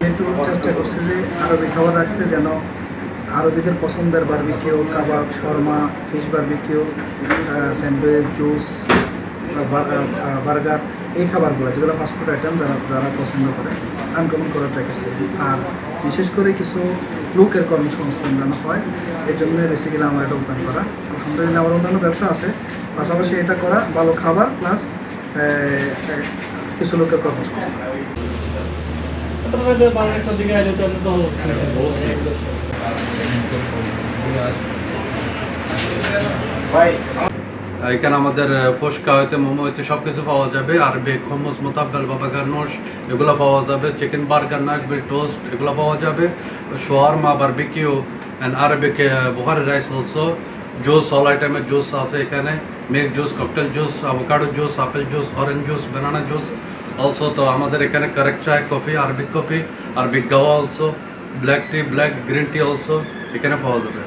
একটু চেষ্টা করছি যে আরবি খাবার রাখতে, যেন আরবিদের পছন্দের বারবিকিউ, কাবাব, শর্মা, fish barbecue, sandwich, juice, burger, এই খাবারগুলো যেগুলো ফাস্টফুড আইটেম যারা পছন্দ করে আনকমন করার ট্রাই করছে। আর বিশেষ করে কিছু লোকের কর্মসংস্থান যেন হয়, এই জন্য বেসিক্যালি আমার এটা ওপেন করা। আলহামদুলিল্লাহ আমার অন্যান্য ব্যবসা আছে, পাশাপাশি এটা করা, ভালো খাবার প্লাস কিছু লোকের কর্মসংস্থান। এখানে আমাদের ফুচকা হইতে মোমো হইতে সব কিছু পাওয়া যাবে। আরবিক hummus, মোতাব্বেল, বাবা গার্নোশ এগুলো পাওয়া যাবে। চিকেন বার্গার, নাশভিল টোস্ট এগুলো পাওয়া যাবে। শাওয়ারমা, বারবিকিউ অ্যান্ড আরবিক বুখারি রাইস অলসো। জুস, অল আইটেমের জুস আছে এখানে। Milk juice, cocktail juice, avocado juice, apple juice, orange juice, banana juice also. তো আমাদের এখানে কারেক্ট চায়, কফি, কফি, আরবিক গাওয়া also, black tea, black green tea also এখানে পাওয়া যাবে।